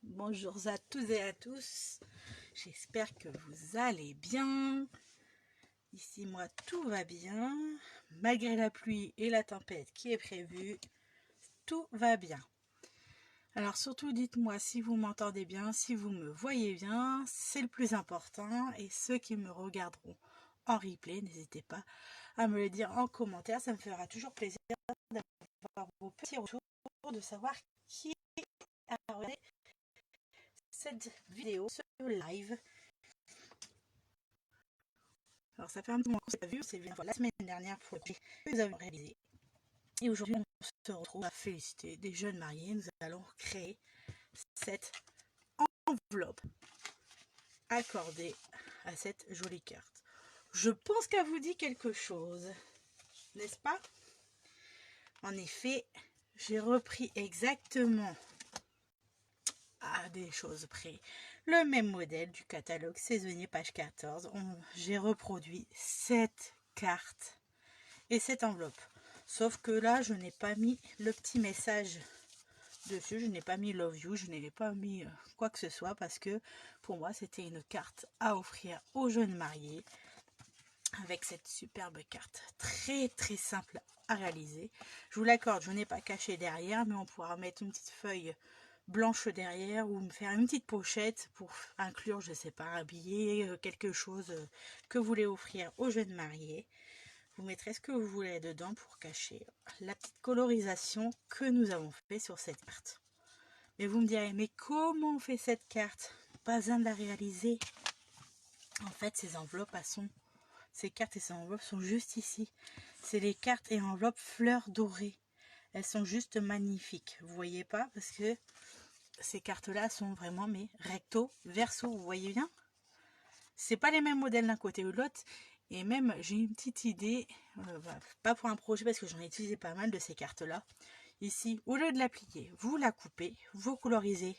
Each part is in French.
Bonjour à toutes et à tous, j'espère que vous allez bien. Ici moi tout va bien, malgré la pluie et la tempête qui est prévue, tout va bien. Alors surtout dites-moi si vous m'entendez bien, si vous me voyez bien, c'est le plus important. Et ceux qui me regarderont en replay, n'hésitez pas à me le dire en commentaire, ça me fera toujours plaisir d'avoir vos petits retours, de savoir qui a regardé cette vidéo, ce live. Alors ça fait un petit moment qu'on s'est pas vu, c'est la semaine dernière pour le projet que nous avons réalisé. Et aujourd'hui on se retrouve à féliciter des jeunes mariés. Nous allons créer cette enveloppe accordée à cette jolie carte. Je pense qu'elle vous dit quelque chose, n'est-ce pas? En effet, j'ai repris exactement à des choses près le même modèle du catalogue saisonnier page 14. J'ai reproduit cette carte et cette enveloppe, sauf que là je n'ai pas mis le petit message dessus, je n'ai pas mis love you, je n'ai pas mis quoi que ce soit, parce que pour moi c'était une carte à offrir aux jeunes mariés, avec cette superbe carte très très simple à réaliser. Je vous l'accorde, je n'ai pas caché derrière, mais on pourra mettre une petite feuille blanche derrière ou me faire une petite pochette pour inclure, je sais pas, un billet, quelque chose que vous voulez offrir aux jeunes mariés. Vous mettrez ce que vous voulez dedans pour cacher la petite colorisation que nous avons fait sur cette carte. Mais vous me direz, mais comment on fait cette carte? Pas besoin de la réaliser. En fait, ces enveloppes, ces cartes et ces enveloppes sont juste ici. C'est les cartes et enveloppes fleurs dorées. Elles sont juste magnifiques. Vous voyez pas? Parce que ces cartes-là sont vraiment mais recto, verso. Vous voyez bien? C'est pas les mêmes modèles d'un côté ou de l'autre. Et même, j'ai une petite idée, pas pour un projet parce que j'en ai utilisé pas mal de ces cartes-là. Ici, au lieu de la plier, vous la coupez, vous colorisez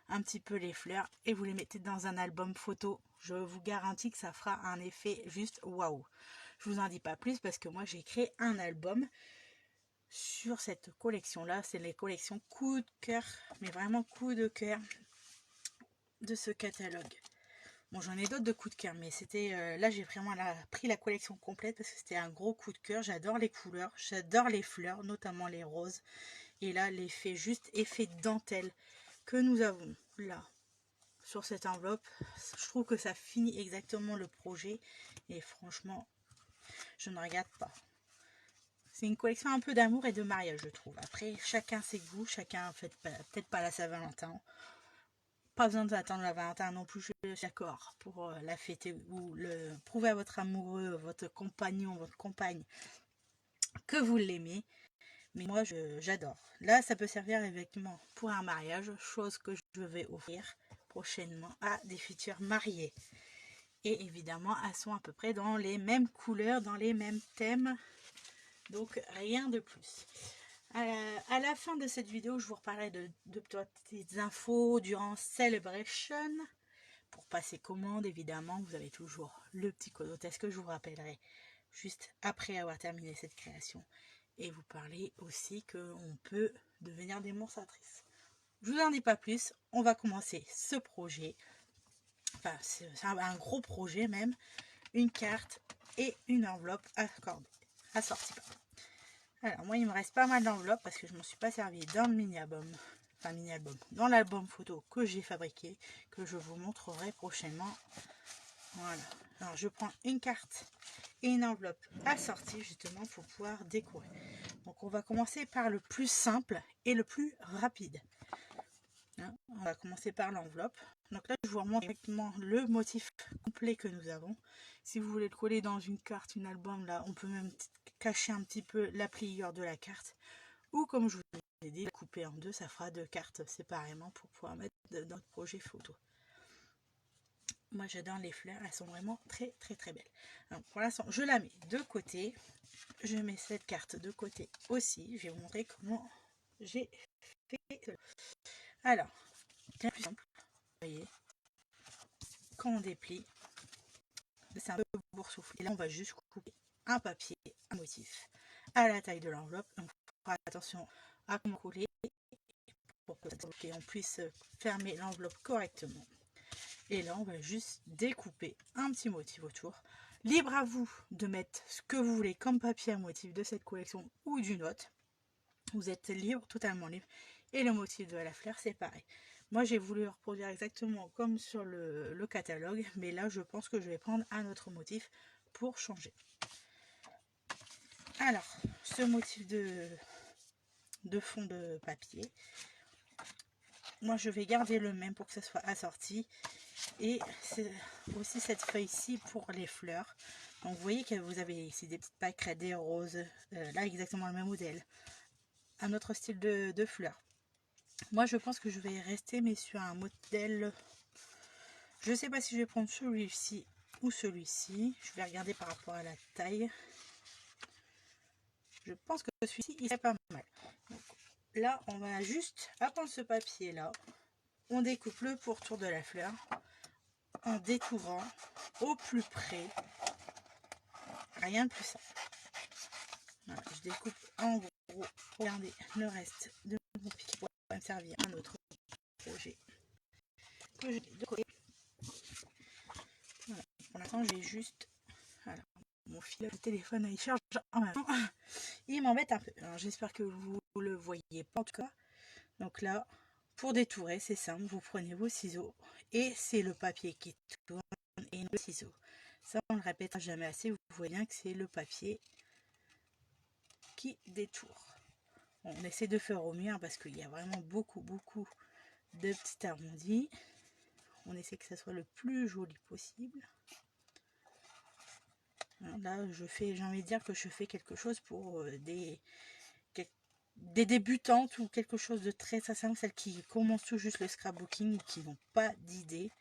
un petit peu les fleurs et vous les mettez dans un album photo. Je vous garantis que ça fera un effet juste waouh. Je vous en dis pas plus parce que moi j'ai créé un album sur cette collection-là. C'est les collections coup de cœur, mais vraiment coup de cœur de ce catalogue. Bon, j'en ai d'autres de coups de cœur, mais c'était là j'ai vraiment pris la collection complète parce que c'était un gros coup de cœur. J'adore les couleurs, j'adore les fleurs, notamment les roses. Et là, l'effet juste effet dentelle que nous avons là sur cette enveloppe, je trouve que ça finit exactement le projet. Et franchement, je ne regarde pas. C'est une collection un peu d'amour et de mariage, je trouve. Après, chacun ses goûts, chacun fait peut-être pas la Saint-Valentin. Pas besoin d'attendre la Valentin non plus, je suis d'accord, pour la fêter ou le prouver à votre amoureux, votre compagnon, votre compagne que vous l'aimez. Mais moi, j'adore. Là, ça peut servir effectivement pour un mariage, chose que je vais offrir prochainement à des futurs mariés. Et évidemment, elles sont à peu près dans les mêmes couleurs, dans les mêmes thèmes. Donc, rien de plus. À la fin de cette vidéo, je vous reparlerai de petites infos durant Celebration. Pour passer commande, évidemment, vous avez toujours le petit code hôtesse que je vous rappellerai juste après avoir terminé cette création. Et vous parlez aussi qu'on peut devenir démonstratrice. Je vous en dis pas plus, on va commencer ce projet. Enfin, c'est un gros projet même. Une carte et une enveloppe accordée, assortie. Alors moi il me reste pas mal d'enveloppes parce que je ne m'en suis pas servi dans le mini-album. Enfin mini-album, dans l'album photo que j'ai fabriqué, que je vous montrerai prochainement. Voilà. Alors je prends une carte et une enveloppe assortie justement pour pouvoir décorer. Donc on va commencer par le plus simple et le plus rapide. On va commencer par l'enveloppe. Donc là, je vous remontre exactement le motif complet que nous avons. Si vous voulez le coller dans une carte, une album, là, on peut même cacher un petit peu la pliure de la carte. Ou comme je vous ai dit, la couper en deux, ça fera deux cartes séparément pour pouvoir mettre dans notre projet photo. Moi, j'adore les fleurs, elles sont vraiment très très très belles. Alors, pour l'instant, je la mets de côté. Je mets cette carte de côté aussi. Je vais vous montrer comment j'ai fait. Alors, bien plus simple, vous voyez, quand on déplie, c'est un peu boursouflé. Et là, on va juste couper un papier, un motif à la taille de l'enveloppe. On fera attention à comment coller pour qu'on puisse fermer l'enveloppe correctement. Et là, on va juste découper un petit motif autour. Libre à vous de mettre ce que vous voulez comme papier à motif de cette collection ou d'une autre. Vous êtes libre, totalement libre. Et le motif de la fleur, c'est pareil. Moi, j'ai voulu reproduire exactement comme sur le catalogue, mais là, je pense que je vais prendre un autre motif pour changer. Alors, ce motif de fond de papier, moi, je vais garder le même pour que ça soit assorti. Et c'est aussi cette feuille-ci pour les fleurs. Donc, vous voyez que vous avez ici des petites pâquerettes, des roses. Là, exactement le même modèle. Un autre style de fleurs. Moi, je pense que je vais rester, mais sur un modèle... Je ne sais pas si je vais prendre celui-ci ou celui-ci. Je vais regarder par rapport à la taille. Je pense que celui-ci, il est pas mal. Donc, là, on va juste, à prendre ce papier-là, on découpe le pourtour de la fleur en découvrant au plus près. Rien de plus simple. Voilà, je découpe en gros. Regardez le reste de mon pied pour me servir un autre projet que j'ai de côté. Voilà. Pour l'instant, j'ai juste... Alors, mon fil de téléphone, il charge en même temps. Il m'embête un peu. J'espère que vous le voyez pas en tout cas. Donc là, pour détourer, c'est simple. Vous prenez vos ciseaux et c'est le papier qui tourne et le ciseau. Ça, on ne le répétera jamais assez. Vous voyez bien que c'est le papier qui détourne. On essaie de faire au mieux parce qu'il y a vraiment beaucoup de petits arrondis. On essaie que ça soit le plus joli possible. Là, j'ai envie de dire que je fais quelque chose pour des débutantes ou quelque chose de très simple, celles qui commencent tout juste le scrapbooking ou qui n'ont pas d'idée.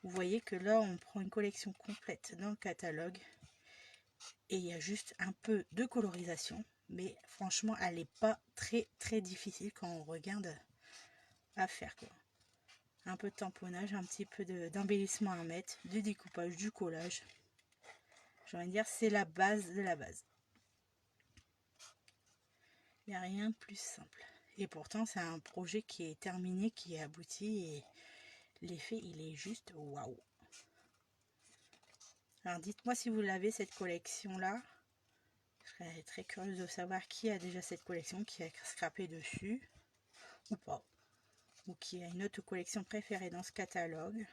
Vous voyez que là, on prend une collection complète dans le catalogue et il y a juste un peu de colorisation, mais franchement, elle n'est pas très difficile quand on regarde à faire, quoi. Un peu de tamponnage, un petit peu d'embellissement à mettre, du découpage, du collage. J'ai envie de dire, c'est la base de la base. Il n'y a rien de plus simple. Et pourtant, c'est un projet qui est terminé, qui est abouti et l'effet, il est juste waouh. Alors, dites-moi si vous l'avez, cette collection-là. Je serais très curieuse de savoir qui a déjà cette collection, qui a scrappé dessus ou pas. Ou qui a une autre collection préférée dans ce catalogue.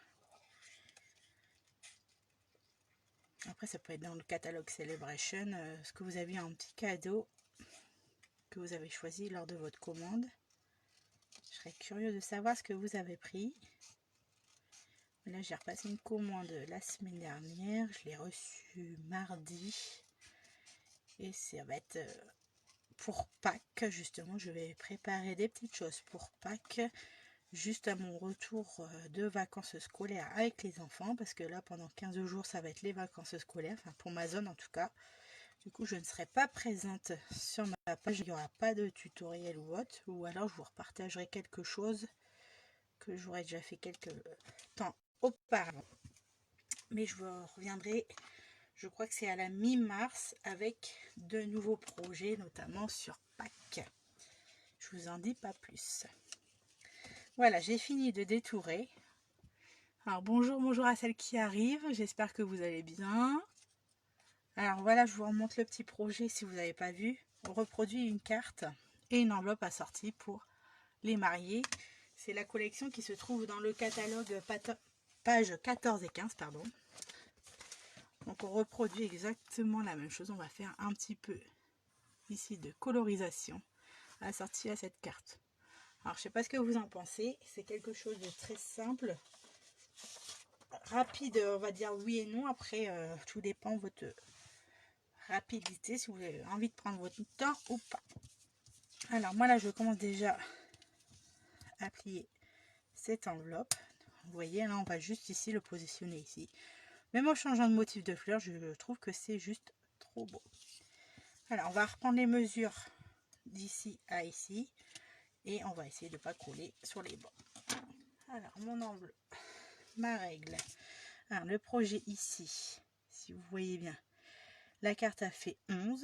Après, ça peut être dans le catalogue Celebration, ce que vous avez en petit cadeau que vous avez choisi lors de votre commande. Je serais curieuse de savoir ce que vous avez pris. Là, j'ai repassé une commande la semaine dernière. Je l'ai reçue mardi. Et ça va être pour Pâques, justement. Je vais préparer des petites choses pour Pâques. Juste à mon retour de vacances scolaires avec les enfants. Parce que là, pendant 15 jours, ça va être les vacances scolaires. Enfin, pour ma zone en tout cas. Du coup, je ne serai pas présente sur ma page. Il n'y aura pas de tutoriel ou autre. Ou alors, je vous repartagerai quelque chose que j'aurais déjà fait quelques temps auparavant. Mais je vous reviendrai, je crois que c'est à la mi-mars, avec de nouveaux projets, notamment sur Pâques. Je vous en dis pas plus. Voilà, j'ai fini de détourer. Alors bonjour à celles qui arrivent. J'espère que vous allez bien. Alors voilà, je vous remonte le petit projet si vous n'avez pas vu. On reproduit une carte et une enveloppe assortie pour les mariés. C'est la collection qui se trouve dans le catalogue page 14 et 15, pardon. Donc on reproduit exactement la même chose. On va faire un petit peu ici de colorisation assortie à cette carte. Alors je sais pas ce que vous en pensez. C'est quelque chose de très simple. Rapide, on va dire oui et non. Après, tout dépend de votre rapidité, si vous avez envie de prendre votre temps ou pas. Alors moi là, je commence déjà à plier cette enveloppe. Vous voyez, là on va juste ici le positionner ici. Même en changeant de motif de fleur, je trouve que c'est juste trop beau. Alors on va reprendre les mesures d'ici à ici et on va essayer de ne pas coller sur les bords. Alors mon enveloppe, ma règle. Alors le projet ici, si vous voyez bien, la carte a fait 11.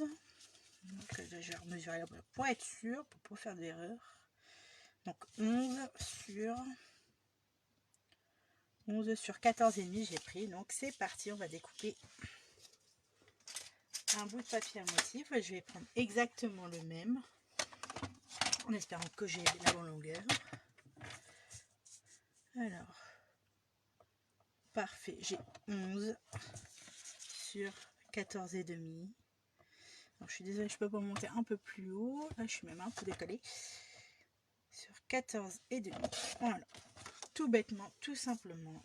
Donc je vais mesurer la pour être sûr, pour ne pas faire d'erreur. Donc 11 sur 14,5 j'ai pris. Donc c'est parti, on va découper un bout de papier à motif. Je vais prendre exactement le même en espérant que j'ai la bonne longueur. Alors, parfait, j'ai 11 sur 14,5. Alors, je suis désolée, je peux pas monter un peu plus haut. Là, je suis même un peu décalée. Sur 14,5. Voilà, tout bêtement, tout simplement.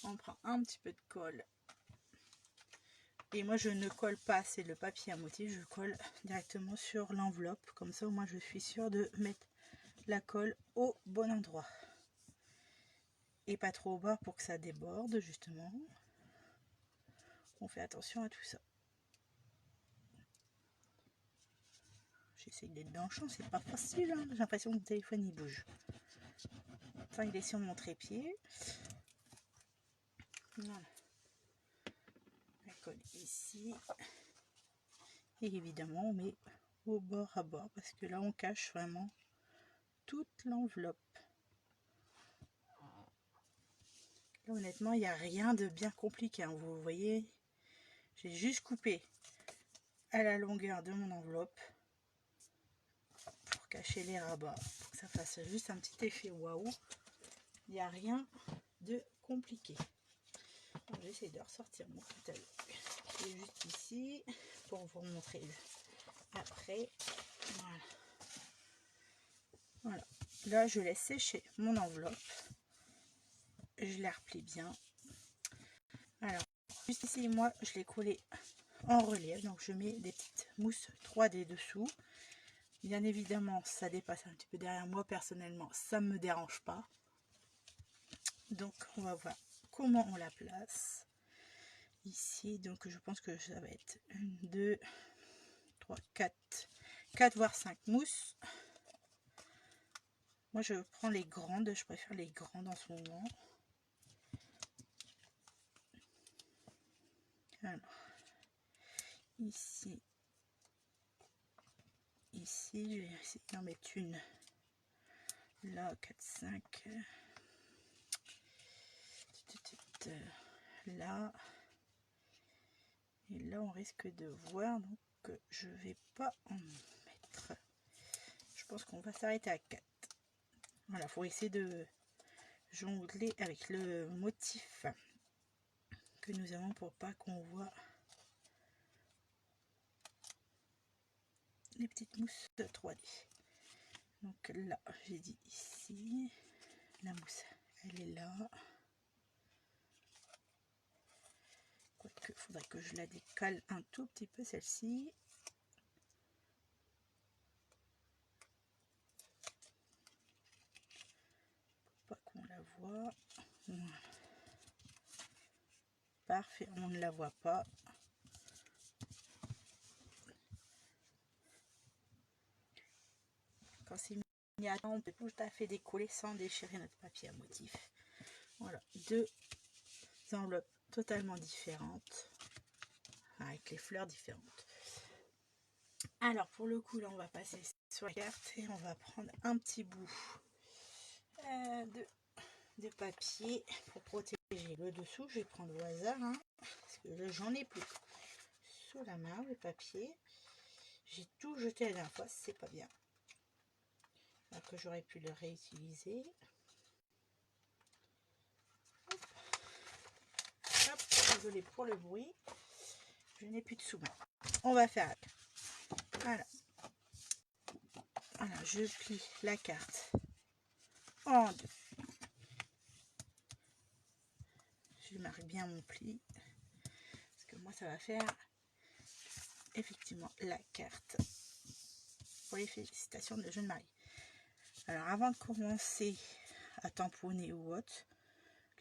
On prend un petit peu de colle. Et moi, je ne colle pas, c'est le papier à motif. Je colle directement sur l'enveloppe. Comme ça, au moins, je suis sûre de mettre la colle au bon endroit. Et pas trop au bord pour que ça déborde, justement. On fait attention à tout ça. J'essaye d'être dans le champ, c'est pas facile, hein. J'ai l'impression que mon téléphone il bouge. Enfin, il est sur mon trépied. Voilà. La colle ici. Et évidemment, on met au bord à bord parce que là, on cache vraiment toute l'enveloppe. Là, honnêtement, il n'y a rien de bien compliqué, hein. Vous voyez, j'ai juste coupé à la longueur de mon enveloppe pour cacher les rabats, pour que ça fasse juste un petit effet waouh. Il n'y a rien de compliqué. J'essaie de ressortir mon catalogue qui est juste ici pour vous montrer après. Voilà. Voilà. Là, je laisse sécher mon enveloppe. Je la replie bien. Alors, juste ici, moi, je l'ai collé en relief. Donc, je mets des petites mousses 3D dessous. Bien évidemment, ça dépasse un petit peu derrière moi. Personnellement, ça ne me dérange pas. Donc, on va voir comment on la place. Ici, donc, je pense que ça va être 1, 2, 3, 4 voire 5 mousses. Moi, je prends les grandes. Je préfère les grandes en ce moment. Alors, ici, je vais essayer d'en mettre une. Là, 4, 5. Là. Et là, on risque de voir. Donc, je vais pas en mettre. Je pense qu'on va s'arrêter à 4. Voilà, il faut essayer de jongler avec le motif que nous avons pour pas qu'on voit les petites mousses de 3D. Donc là, j'ai dit ici, la mousse, elle est là. Quoique, il faudrait que je la décale un tout petit peu celle-ci. Pour pas qu'on la voit. Voilà. Parfait, on ne la voit pas. Quand c'est mis à temps, on peut tout à fait décoller sans déchirer notre papier à motif. Voilà, deux enveloppes totalement différentes, avec les fleurs différentes. Alors pour le coup, là on va passer sur la carte et on va prendre un petit bout de papier pour protéger le dessous. Je vais prendre au hasard, hein, parce que là j'en ai plus sous la main le papier. J'ai tout jeté la dernière fois, c'est pas bien. Alors que j'aurais pu le réutiliser. Hop, désolé pour le bruit. Je n'ai plus de sous-main. On va faire. Voilà. Voilà, je plie la carte en deux. Je marque bien mon pli. Parce que moi, ça va faire effectivement la carte pour les félicitations de jeune mariée. Alors, avant de commencer à tamponner ou autre,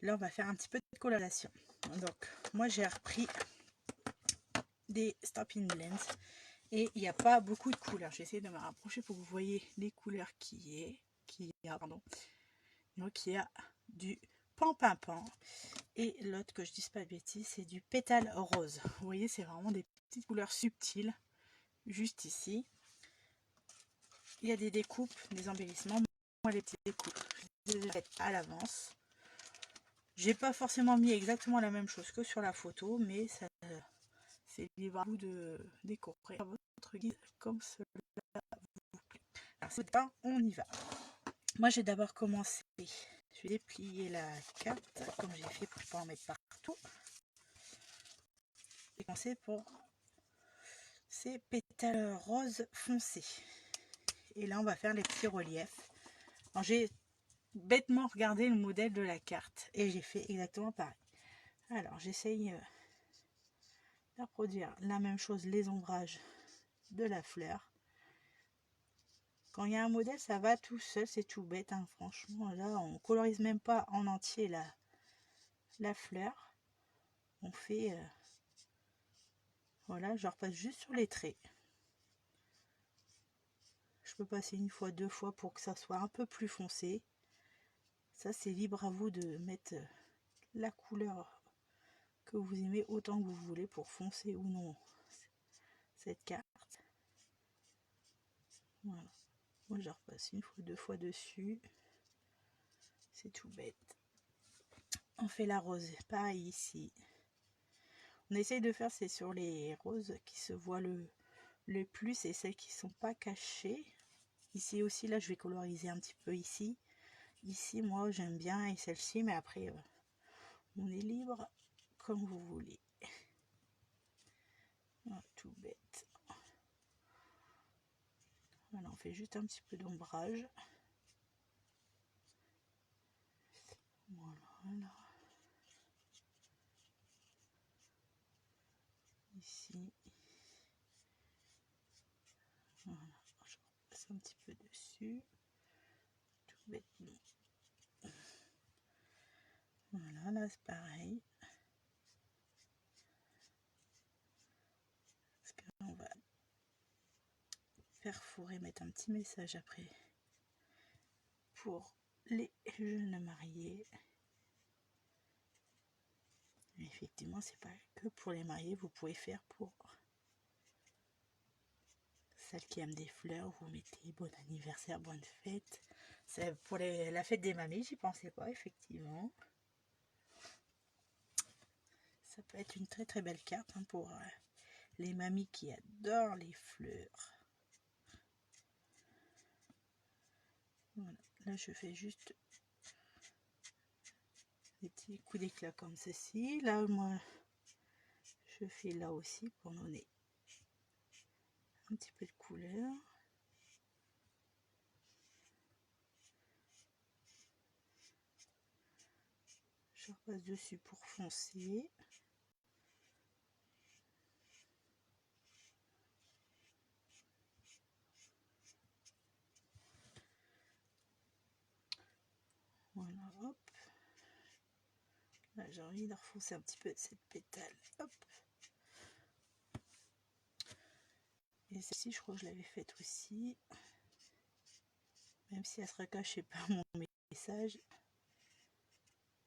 là, on va faire un petit peu de coloration. Donc, moi, j'ai repris des Stampin' Blends. Et il n'y a pas beaucoup de couleurs. J'essaie de me rapprocher pour que vous voyez les couleurs qu'il y a. Donc il y a du pan-pan-pan. Et l'autre, que je dise pas de bêtises, c'est du pétale rose. Vous voyez, c'est vraiment des petites couleurs subtiles. Juste ici. il y a des découpes, des embellissements. Moi, les petites découpes, je les ai faites à l'avance. J'ai pas forcément mis exactement la même chose que sur la photo, mais ça, c'est libre à vous de décorer votre guide comme cela vous plaît. Alors, c'est pas, on y va. Moi, j'ai d'abord commencé. Je vais déplier la carte comme j'ai fait pour pas en mettre partout. J'ai commencé pour ces pétales rose foncé. Et là, on va faire les petits reliefs. Alors, j'ai bêtement regardé le modèle de la carte et j'ai fait exactement pareil. Alors, j'essaye de reproduire la même chose, les ombrages de la fleur. Quand il y a un modèle, ça va tout seul, c'est tout bête, hein, franchement. Là, on colorise même pas en entier la fleur. On fait... voilà, je repasse juste sur les traits. Je peux passer une fois, deux fois pour que ça soit un peu plus foncé. Ça, c'est libre à vous de mettre la couleur que vous aimez autant que vous voulez pour foncer ou non cette carte. Voilà. Moi, je repasse une fois, deux fois dessus. C'est tout bête. On fait la rose, pareil ici. On essaye de faire, c'est sur les roses qui se voient le plus et celles qui sont pas cachées. Ici aussi, là, je vais coloriser un petit peu ici. Ici, moi, j'aime bien et celle-ci, mais après, on est libre comme vous voulez. Voilà, tout bête. Voilà, on fait juste un petit peu d'ombrage. Voilà. Ici. Voilà, je repasse un petit peu dessus. Tout bêtement. Voilà, là c'est pareil. Parce que là, on va perforer, mettre un petit message après pour les jeunes mariés. Et effectivement, c'est pas que pour les mariés, vous pouvez faire pour celles qui aiment des fleurs, vous mettez bon anniversaire, bonne fête. C'est pour la fête des mamies, j'y pensais pas, effectivement. Ça peut être une très très belle carte hein, pour les mamies qui adorent les fleurs. Voilà, là je fais juste des petits coups d'éclat comme ceci. Là, moi, je fais là aussi pour donner un petit peu de couleur. Je repasse dessus pour foncer. Voilà, hop. Là, j'ai envie de refoncer un petit peu cette pétale. Hop. Et celle-ci, je crois que je l'avais faite aussi. Même si elle sera cachée par mon message.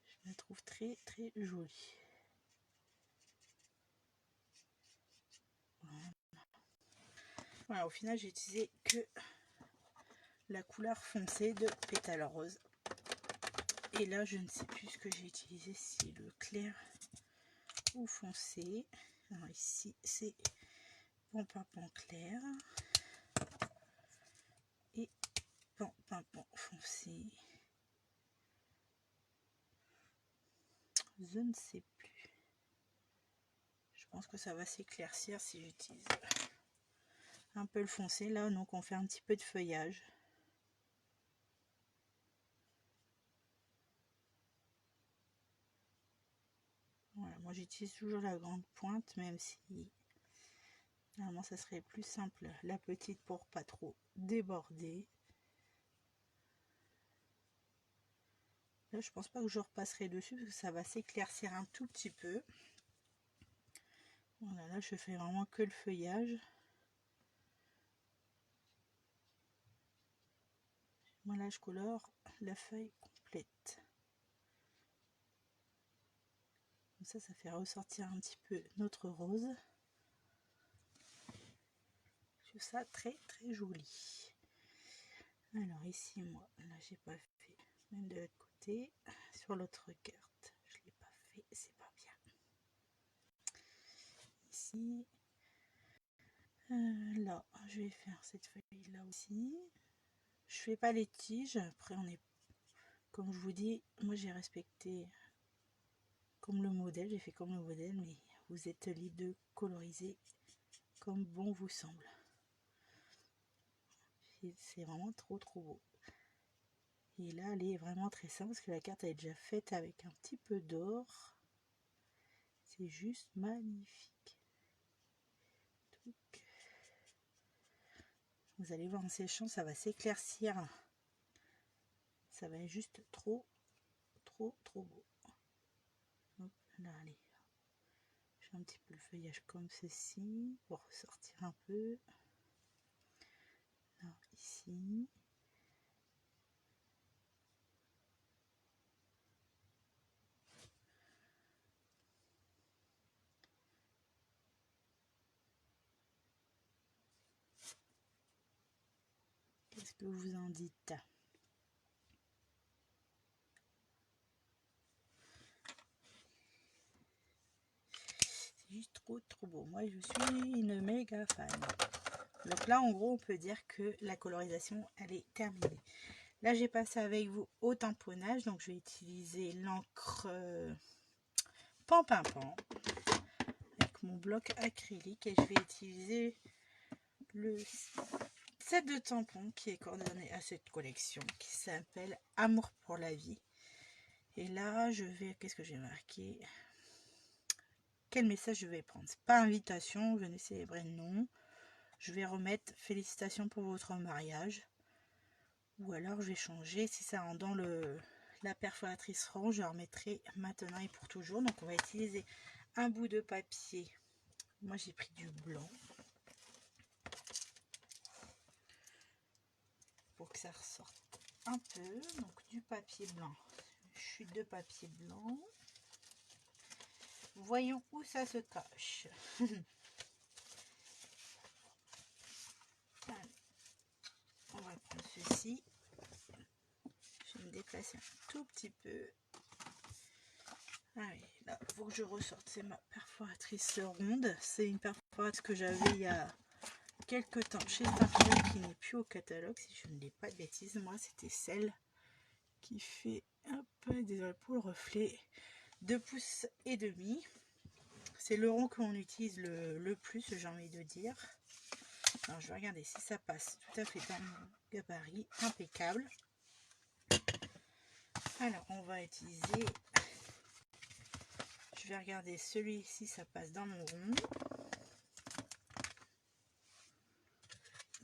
Je la trouve très très jolie. Voilà. Voilà, au final, j'ai utilisé que la couleur foncée de pétale rose. Et là, je ne sais plus ce que j'ai utilisé, si le clair ou foncé. Alors ici, c'est Pan Pimpon clair et Pan Pimpon foncé. Je ne sais plus. Je pense que ça va s'éclaircir si j'utilise un peu le foncé. Là, donc on fait un petit peu de feuillage. Voilà, moi j'utilise toujours la grande pointe, même si normalement ça serait plus simple la petite pour pas trop déborder. Là, je pense pas que je repasserai dessus parce que ça va s'éclaircir un tout petit peu. Voilà, là je fais vraiment que le feuillage. Voilà, je colore la feuille complète. Comme ça fait ressortir un petit peu notre rose. Je trouve ça très très joli. Alors ici, moi, là, j'ai pas fait. Même de l'autre côté, sur l'autre carte, je l'ai pas fait, c'est pas bien. Ici, là, je vais faire cette feuille là aussi. Je fais pas les tiges. Après, on est, comme je vous dis, moi j'ai respecté comme le modèle, j'ai fait comme le modèle, mais vous êtes libre de coloriser comme bon vous semble. C'est vraiment trop beau. Et là, elle est vraiment très simple parce que la carte est déjà faite avec un petit peu d'or. C'est juste magnifique. Donc, vous allez voir en séchant, ça va s'éclaircir. Ça va être juste trop beau. Hop, là, allez. Je fais un petit peu le feuillage comme ceci pour ressortir un peu. Là, ici. Qu'est-ce que vous en dites? C'est juste trop beau. Moi, je suis une méga fan. Donc là, en gros, on peut dire que la colorisation, elle est terminée. Là, j'ai passé avec vous au tamponnage. Donc, je vais utiliser l'encre Pan-Pin-Pan avec mon bloc acrylique. Et je vais utiliser le set de tampons qui est coordonné à cette collection qui s'appelle Amour pour la vie. Et là, je vais... Qu'est-ce que j'ai marqué? Quel message je vais prendre? Pas invitation, venez célébrer, non. Je vais remettre félicitations pour votre mariage. Ou alors je vais changer, si ça rentre dans la perforatrice ronde, je remettrai maintenant et pour toujours. Donc on va utiliser un bout de papier. Moi j'ai pris du blanc. Pour que ça ressorte un peu. Donc du papier blanc. Chute de papier blanc. Voyons où ça se cache. Allez, on va prendre ceci. Je vais me déplacer un tout petit peu. Allez, là, il faut que je ressorte. C'est ma perforatrice ronde. C'est une perforatrice que j'avais il y a quelques temps chez Starbucks qui n'est plus au catalogue. Si je ne dis pas de bêtises, moi, c'était celle qui fait un peu, désolé pour le reflet, 2 pouces et demi. C'est le rond qu'on utilise le plus, j'ai envie de dire. Alors, je vais regarder si ça passe tout à fait dans mon gabarit. Impeccable. Alors, on va utiliser... Je vais regarder celui-ci, ça passe dans mon rond.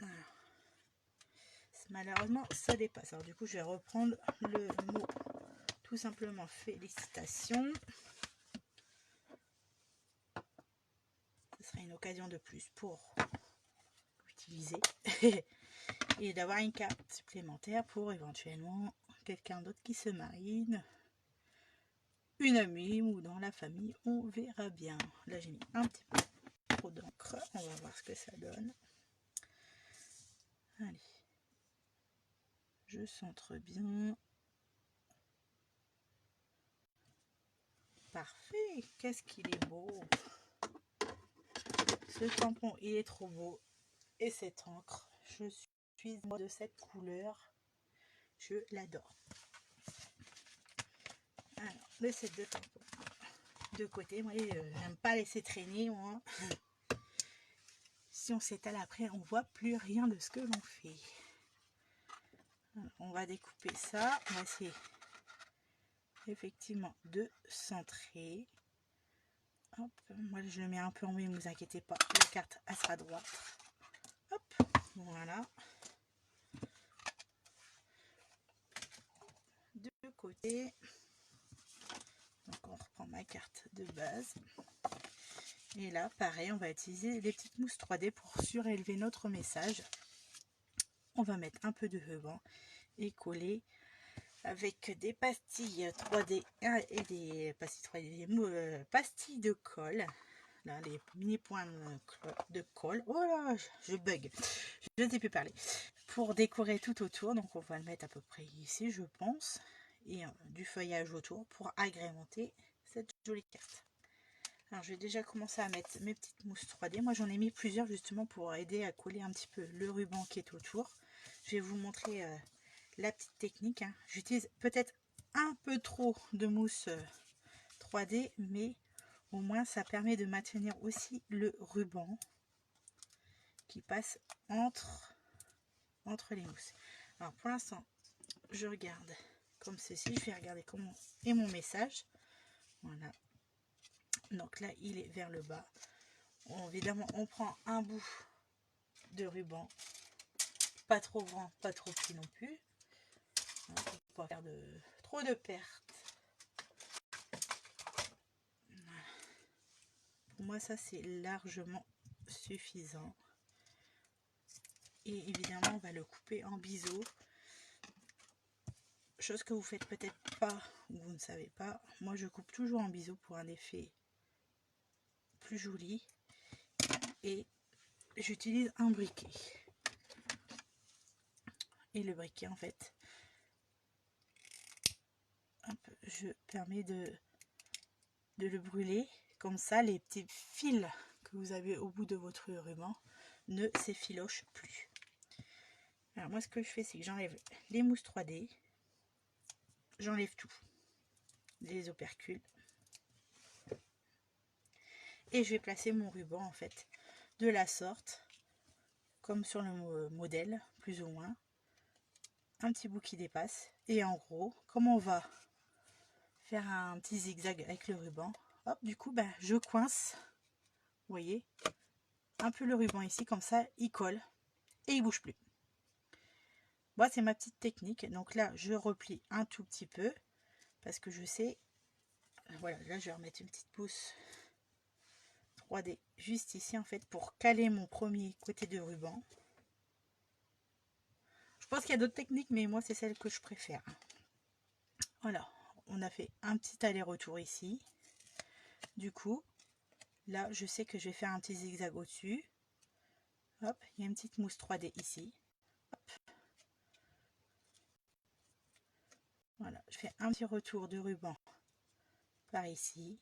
Alors, malheureusement, ça dépasse. Alors, du coup, je vais reprendre le mot tout simplement félicitations. Ce sera une occasion de plus pour l'utiliser et d'avoir une carte supplémentaire pour éventuellement quelqu'un d'autre qui se marie, une amie ou dans la famille, on verra bien. Là j'ai mis un petit peu trop d'encre, on va voir ce que ça donne. Allez, je centre bien. Parfait, qu'est-ce qu'il est beau. Ce tampon il est trop beau et cette encre, je suis moi de cette couleur, je l'adore. Alors, le set de tampons de côté, moi j'aime pas laisser traîner moi. Si on s'étale après, on voit plus rien de ce que l'on fait. Alors, on va découper ça, on va essayer effectivement de centrer. Hop, moi je le mets un peu en haut, ne vous inquiétez pas, la carte elle sera droite. Hop, voilà. De côté, donc on reprend ma carte de base. Et là, pareil, on va utiliser les petites mousses 3D pour surélever notre message. On va mettre un peu de ruban et coller avec des pastilles 3D et des pastilles 3D, pastilles de colle. Là, les mini points de colle. Oh là, je bug. Je ne sais plus parler. pour décorer tout autour. Donc on va le mettre à peu près ici, je pense, et du feuillage autour pour agrémenter cette jolie carte. Alors je vais déjà commencer à mettre mes petites mousses 3D. Moi j'en ai mis plusieurs justement pour aider à coller un petit peu le ruban qui est autour. Je vais vous montrer la petite technique, hein. J'utilise peut-être un peu trop de mousse 3D, mais au moins ça permet de maintenir aussi le ruban qui passe entre les mousses. Alors pour l'instant je regarde comme ceci, je vais regarder comment est mon message. Voilà, donc là il est vers le bas. Évidemment on prend un bout de ruban, pas trop grand, pas trop petit non plus, pour pas faire trop de pertes. Pour moi ça c'est largement suffisant. Et évidemment on va le couper en biseau, chose que vous faites peut-être pas ou vous ne savez pas. Moi je coupe toujours en biseau pour un effet plus joli, et j'utilise un briquet. Et le briquet en fait, je permets de le brûler, comme ça les petits fils que vous avez au bout de votre ruban ne s'effilochent plus. Alors moi ce que je fais c'est que j'enlève les mousses 3D, j'enlève tout, les opercules, et je vais placer mon ruban en fait de la sorte, comme sur le modèle plus ou moins, un petit bout qui dépasse, et en gros comme on va faire un petit zigzag avec le ruban, hop, du coup ben, je coince, vous voyez, un peu le ruban ici, comme ça il colle et il bouge plus. Moi c'est ma petite technique. Donc là je replie un tout petit peu parce que je sais, voilà, là je vais remettre une petite pousse 3D juste ici en fait pour caler mon premier côté de ruban. Je pense qu'il y a d'autres techniques mais moi c'est celle que je préfère. Voilà, on a fait un petit aller-retour ici. Du coup là je sais que je vais faire un petit zigzag au dessus. Hop, il y a une petite mousse 3D ici. Hop. Voilà, je fais un petit retour de ruban par ici,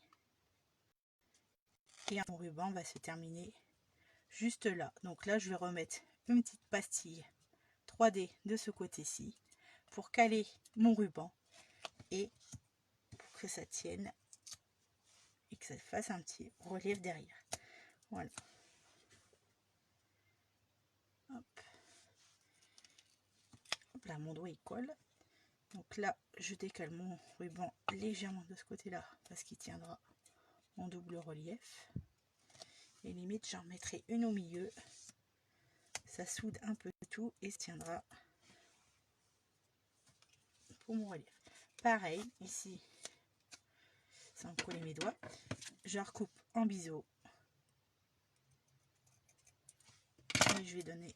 et mon ruban va se terminer juste là. Donc là je vais remettre une petite pastille 3D de ce côté-ci pour caler mon ruban et pour que ça tienne et que ça fasse un petit relief derrière. Voilà. Hop. Hop là, mon doigt il colle. Donc là je décale mon ruban légèrement de ce côté-là parce qu'il tiendra en double relief. Et limite j'en mettrai une au milieu, ça soude un peu tout et se tiendra pour mon relief. Pareil ici, sans coller mes doigts, je recoupe en biseau et je vais donner,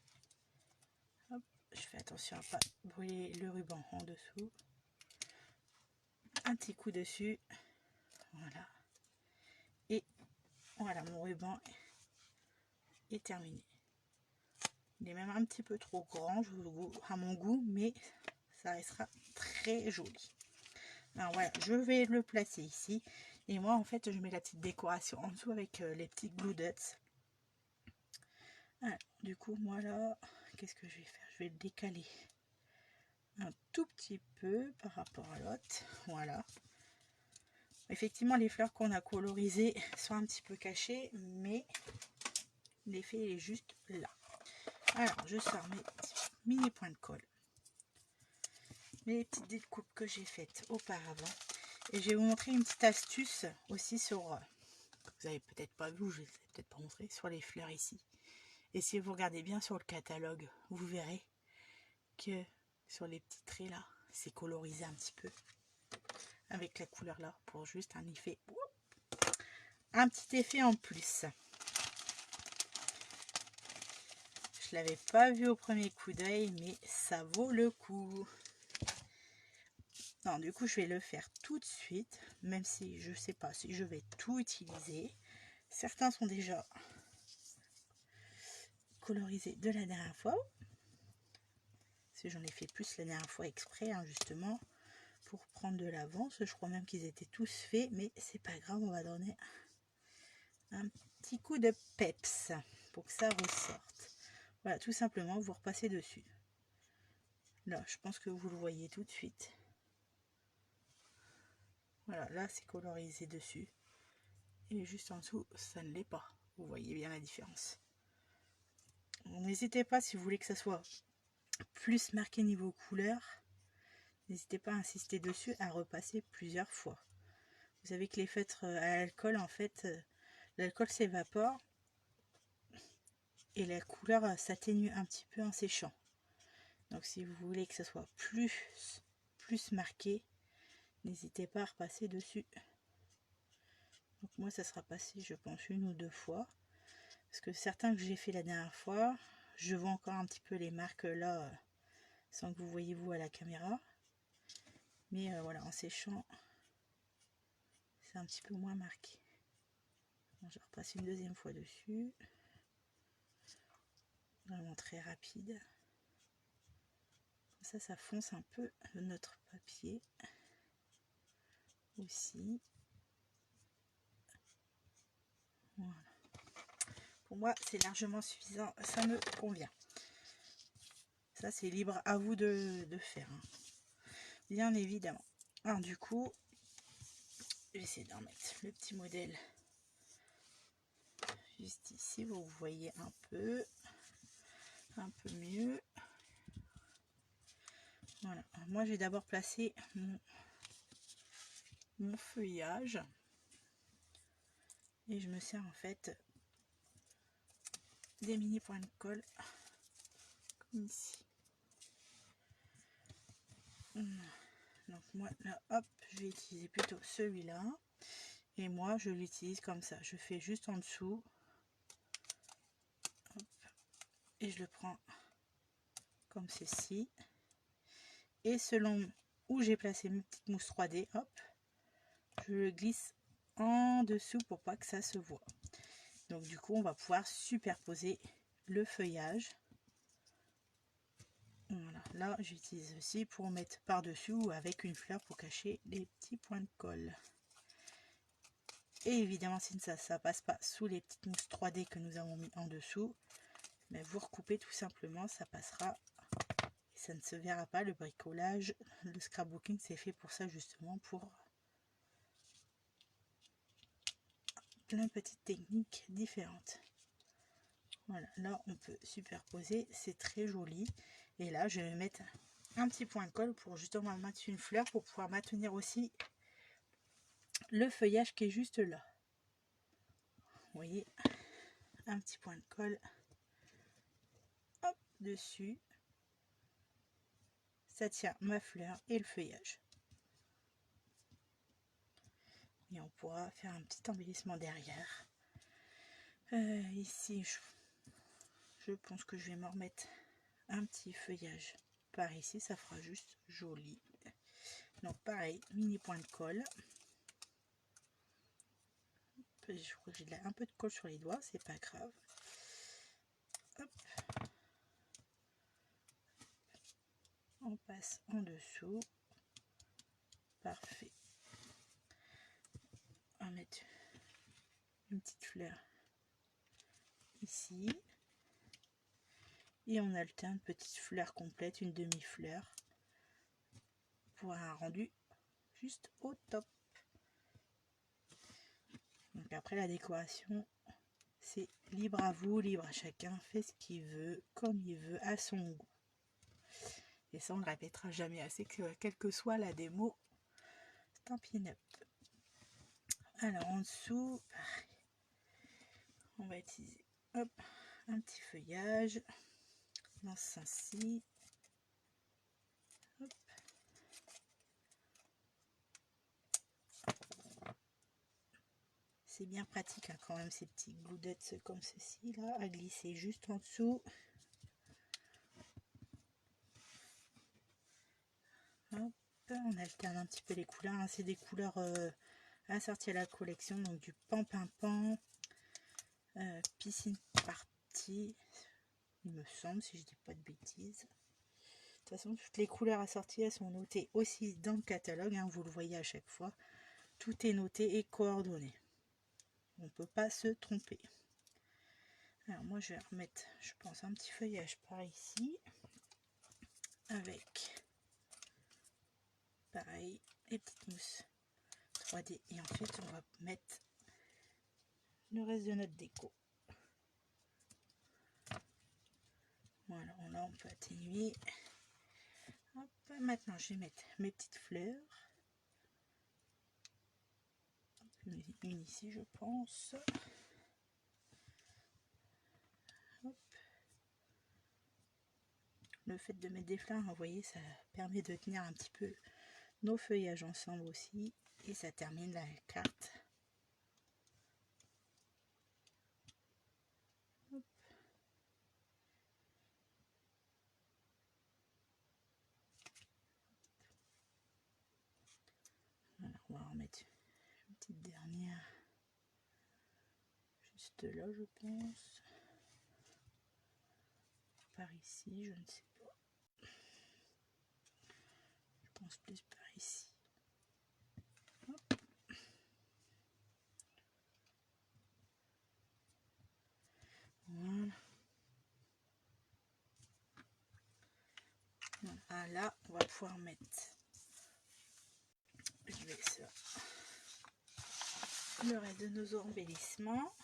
hop, je fais attention à pas brûler le ruban en dessous, un petit coup dessus, voilà, et voilà, mon ruban est terminé. Il est même un petit peu trop grand à mon goût, mais ça restera très joli. Alors voilà, je vais le placer ici. Et moi, en fait, je mets la petite décoration en dessous avec les petits glue dots. Alors, du coup, moi là, qu'est-ce que je vais faire? Je vais le décaler un tout petit peu par rapport à l'autre. Voilà. Effectivement, les fleurs qu'on a colorisées sont un petit peu cachées, mais l'effet est juste là. Alors, je sors mes petits mini points de colle, mes petites découpes que j'ai faites auparavant. Et je vais vous montrer une petite astuce aussi sur, vous avez peut-être pas vu, je ne vais peut-être pas montrer, sur les fleurs ici. Et si vous regardez bien sur le catalogue, vous verrez que sur les petits traits là, c'est colorisé un petit peu avec la couleur là pour juste un effet, un petit effet en plus. Je l'avais pas vu au premier coup d'œil, mais ça vaut le coup. Non, du coup je vais le faire tout de suite, même si je sais pas si je vais tout utiliser. Certains sont déjà colorisés de la dernière fois. parce que j'en ai fait plus la dernière fois exprès, hein, justement, pour prendre de l'avance. Je crois même qu'ils étaient tous faits, mais c'est pas grave, on va donner un petit coup de peps pour que ça ressorte. Voilà, tout simplement, vous repassez dessus. Là, je pense que vous le voyez tout de suite. Voilà, là, c'est colorisé dessus. Et juste en dessous, ça ne l'est pas. Vous voyez bien la différence. N'hésitez pas, si vous voulez que ça soit plus marqué niveau couleur, n'hésitez pas à insister dessus, à repasser plusieurs fois. Vous savez que les feutres à l'alcool, en fait, l'alcool s'évapore et la couleur s'atténue un petit peu en séchant. Donc si vous voulez que ça soit plus marqué, n'hésitez pas à repasser dessus. Donc moi ça sera passé, je pense, 1 ou 2 fois. Parce que certains que j'ai fait la dernière fois, je vois encore un petit peu les marques là, sans que vous voyez vous à la caméra. Mais voilà, en séchant, c'est un petit peu moins marqué. Bon, je repasse une deuxième fois dessus. Vraiment très rapide. Comme ça fonce un peu notre papier aussi. Voilà. Pour moi, c'est largement suffisant. Ça me convient. Ça, c'est libre à vous de faire. Hein. Bien évidemment. Alors, du coup, je vais essayer d'en mettre le petit modèle juste ici. Vous voyez un peu mieux. Voilà. Alors, moi, j'ai d'abord placé mon feuillage. Et je me sers en fait des mini points de colle comme ici. Donc moi là, hop, je vais utiliser plutôt celui-là. Et moi, je l'utilise comme ça. Je fais juste en dessous. Hop, et je le prends comme ceci. Et selon où j'ai placé mes petites mousses 3D, hop, je le glisse en dessous pour pas que ça se voit. Donc du coup, on va pouvoir superposer le feuillage. Voilà, là j'utilise aussi pour mettre par-dessus ou avec une fleur pour cacher les petits points de colle. Et évidemment, si ça passe pas sous les petites mousses 3D que nous avons mis en dessous, mais vous recoupez tout simplement, ça passera et ça ne se verra pas. Le bricolage, le scrapbooking, c'est fait pour ça, justement, pour plein de petites techniques différentes. Voilà, là on peut superposer, c'est très joli. Et là je vais mettre un petit point de colle pour justement mettre une fleur pour pouvoir maintenir aussi le feuillage qui est juste là. Vous voyez, un petit point de colle, hop, dessus. Ça tient ma fleur et le feuillage. Et on pourra faire un petit embellissement derrière. Ici, je pense que je vais me remettre un petit feuillage par ici, ça fera juste joli. Donc pareil, mini point de colle. Je crois que j'ai un peu de colle sur les doigts, c'est pas grave. Hop. On passe en dessous. Parfait. On va mettre une petite fleur ici. Et on alterne petite fleur complète, une demi-fleur, pour un rendu juste au top. Donc après la décoration, c'est libre à vous, libre à chacun, fait ce qu'il veut, comme il veut, à son goût. Et ça on ne le répétera jamais assez, que quelle que soit la démo, c'est un pin-up. Alors en dessous, pareil, on va utiliser hop, un petit feuillage dans ce sens-ci. C'est bien pratique hein, quand même ces petits goudettes comme ceci là, à glisser juste en dessous. Hop, on alterne un petit peu les couleurs, hein. C'est des couleurs assorties à la collection, donc du pan-pin-pan, piscine party, il me semble, si je dis pas de bêtises. toute façon, toutes les couleurs assorties, elles sont notées aussi dans le catalogue, hein, vous le voyez à chaque fois. Tout est noté et coordonné. On ne peut pas se tromper. Alors moi, je vais remettre, je pense, un petit feuillage par ici. Avec, pareil, les petites mousses 3D. Et ensuite, on va mettre le reste de notre déco. Voilà, là, on peut atténuer. Hop, maintenant, je vais mettre mes petites fleurs. Une ici, je pense. Hop. Le fait de mettre des fleurs, vous voyez, ça permet de tenir un petit peu nos feuillages ensemble aussi. Et ça termine la carte. Hop. Voilà, on va en mettre une petite dernière. Juste là, je pense. Par ici, je ne sais pas. Je pense plus par ici. Hop. Voilà. Ah, là, on va pouvoir mettre le reste de nos embellissements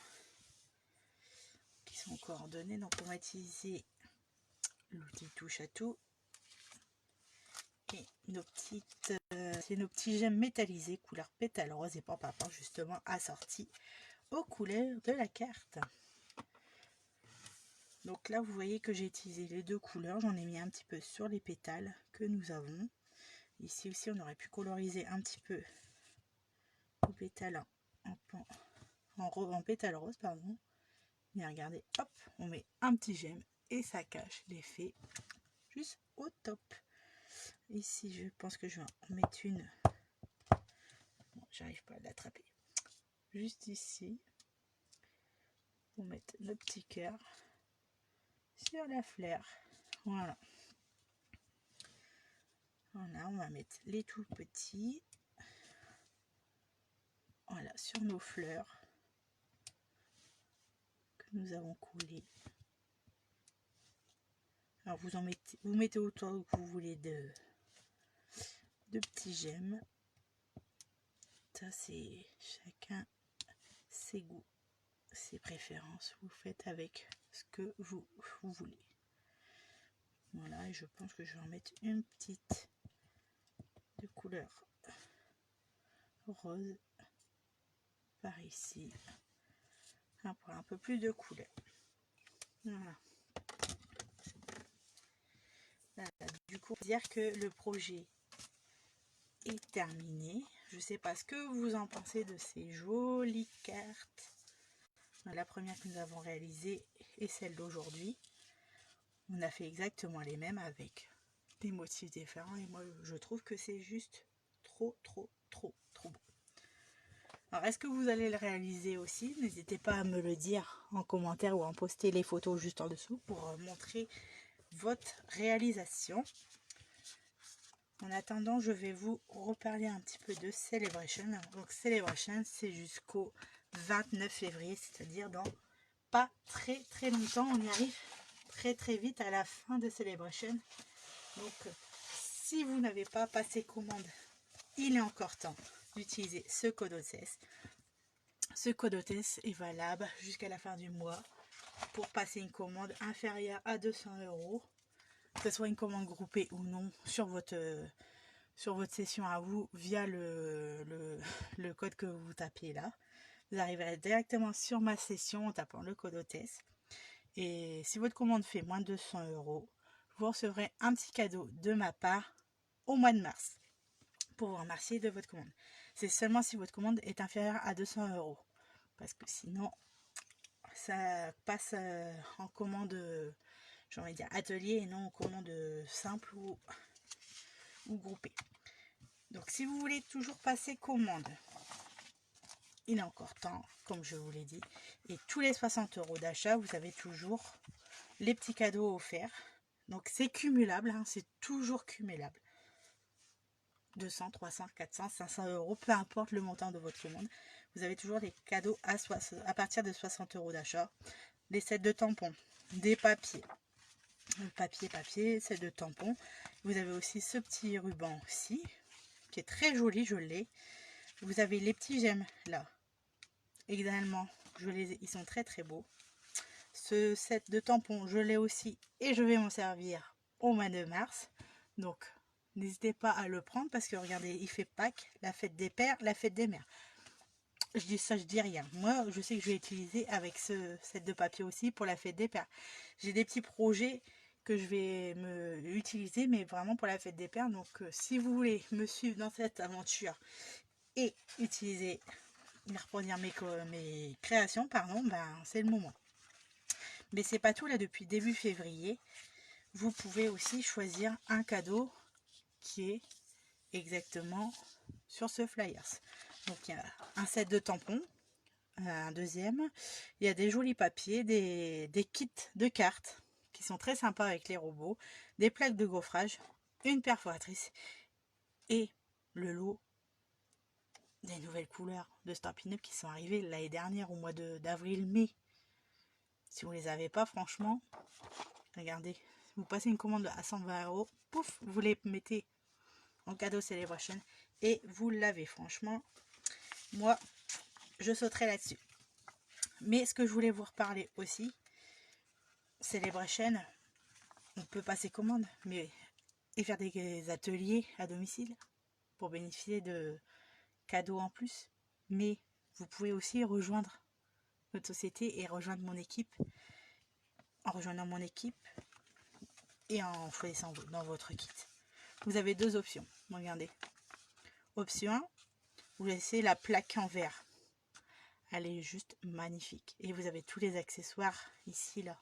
qui sont coordonnés. Donc, on va utiliser l'outil touche à tout et nos petits gemmes métallisés couleur pétale rose et pampapin, justement assortis aux couleurs de la carte. Donc là, vous voyez que j'ai utilisé les deux couleurs. J'en ai mis un petit peu sur les pétales que nous avons. Ici aussi, on aurait pu coloriser un petit peu les pétales en pétale rose, pardon. Mais regardez, hop, on met un petit gemme et ça cache l'effet juste au top. Ici, je pense que je vais en mettre une. Bon, j'arrive pas à l'attraper. Juste ici, on va mettre le petit cœur sur la fleur. Voilà. Voilà, on va mettre les tout petits. Voilà, sur nos fleurs que nous avons coulées. Alors vous mettez autant que vous voulez de petits gemmes. Ça, c'est chacun ses goûts, ses préférences. Vous faites avec ce que vous voulez. Voilà, et je pense que je vais en mettre une petite de couleur rose par ici. Pour un peu plus de couleur. Voilà. Voilà. Du coup, dire que le projet est terminé. Je ne sais pas ce que vous en pensez de ces jolies cartes. La première que nous avons réalisée et celle d'aujourd'hui. On a fait exactement les mêmes avec des motifs différents et moi je trouve que c'est juste trop beau. Alors est-ce que vous allez le réaliser aussi? N'hésitez pas à me le dire en commentaire ou en poster les photos juste en dessous pour montrer votre réalisation. En attendant, je vais vous reparler un petit peu de Celebration. Donc Celebration, c'est jusqu'au 29 février, c'est-à-dire dans pas très longtemps. On y arrive très vite à la fin de Celebration. Donc si vous n'avez pas passé commande, il est encore temps d'utiliser ce code hôtesse. Ce code hôtesse est valable jusqu'à la fin du mois pour passer une commande inférieure à 200 €, que ce soit une commande groupée ou non, sur votre session à vous via le code que vous tapez là. Vous arriverez directement sur ma session en tapant le code hôtesse. Et si votre commande fait moins de 200 €, vous recevrez un petit cadeau de ma part au mois de mars pour vous remercier de votre commande. C'est seulement si votre commande est inférieure à 200 €, parce que sinon ça passe en commande, j'ai envie de dire atelier, et non en commande simple ou groupée. Donc si vous voulez toujours passer commande, il est encore temps, comme je vous l'ai dit, et tous les 60 € d'achat, vous avez toujours les petits cadeaux offerts Donc c'est cumulable, hein, c'est toujours cumulable. 200, 300, 400, 500 euros, peu importe le montant de votre commande. Vous avez toujours des cadeaux à partir de 60 euros d'achat. Des sets de tampons, des papiers. Papier, set de tampons. Vous avez aussi ce petit ruban aussi, qui est très joli, je l'ai. Vous avez les petits gemmes là. Également, ils sont très très beaux. Ce set de tampons, je l'ai aussi et je vais m'en servir au mois de mars. Donc, n'hésitez pas à le prendre parce que regardez, il fait Pâques, la fête des pères, la fête des mères. Je dis ça, je dis rien. Moi, je sais que je vais utiliser avec ce set de papier aussi pour la fête des pères. J'ai des petits projets que je vais utiliser, mais vraiment pour la fête des pères. Donc, si vous voulez me suivre dans cette aventure et utiliser, reproduire mes créations, pardon, ben c'est le moment. Mais c'est pas tout, là, depuis début février, vous pouvez aussi choisir un cadeau qui est exactement sur ce flyers. Donc il y a un set de tampons, un deuxième, il y a des jolis papiers, des kits de cartes qui sont très sympas avec les robots, des plaques de gaufrage, une perforatrice et le lot des nouvelles couleurs de Stampin' Up qui sont arrivées l'année dernière au mois d'avril-mai. Si vous les avez pas, franchement, regardez, vous passez une commande à 120 euros, pouf, vous les mettez en cadeau Celebration et vous l'avez. Franchement, moi, je sauterai là-dessus. Mais ce que je voulais vous reparler aussi, Celebration, on peut passer commande, mais et faire des ateliers à domicile pour bénéficier de cadeaux en plus. Mais vous pouvez aussi rejoindre notre société et rejoindre mon équipe. En rejoignant mon équipe et en choisissant dans votre kit, vous avez deux options. Regardez. Option 1, vous laissez la plaque en verre. Elle est juste magnifique. Et vous avez tous les accessoires ici, là.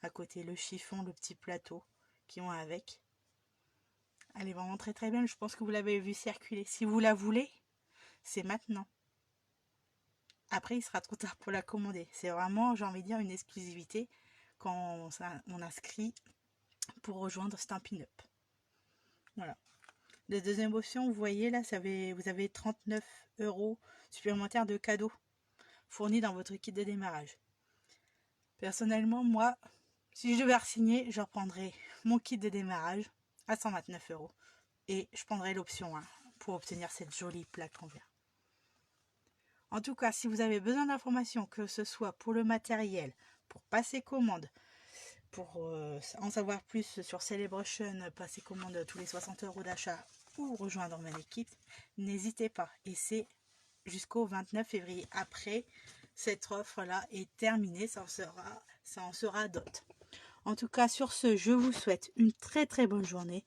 À côté, le chiffon, le petit plateau qui vont avec. Elle est vraiment très très belle. Je pense que vous l'avez vu circuler. Si vous la voulez, c'est maintenant. Après, il sera trop tard pour la commander. C'est vraiment, j'ai envie de dire, une exclusivité quand on inscrit pour rejoindre Stampin' Up. Voilà. La deuxième option, vous voyez là, vous avez 39 euros supplémentaires de cadeaux fournis dans votre kit de démarrage. Personnellement, moi, si je devais re-signer, je reprendrais mon kit de démarrage à 129 euros. Et je prendrai l'option 1 pour obtenir cette jolie plaque en verre. En tout cas, si vous avez besoin d'informations, que ce soit pour le matériel, pour passer commande, pour en savoir plus sur Celebration, passer commande tous les 60 euros d'achat ou rejoindre mon équipe, n'hésitez pas. Et c'est jusqu'au 29 février. Après, cette offre-là est terminée, ça en sera d'autres. En tout cas, sur ce, je vous souhaite une très très bonne journée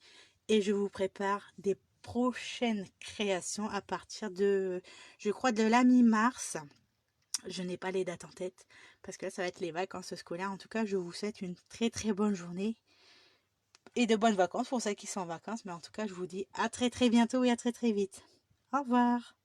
et je vous prépare des prochaines créations à partir de, je crois, de la mi-mars. Je n'ai pas les dates en tête parce que là, ça va être les vacances scolaires. En tout cas, je vous souhaite une très très bonne journée et de bonnes vacances pour ceux qui sont en vacances. Mais en tout cas, je vous dis à très très bientôt et à très très vite. Au revoir.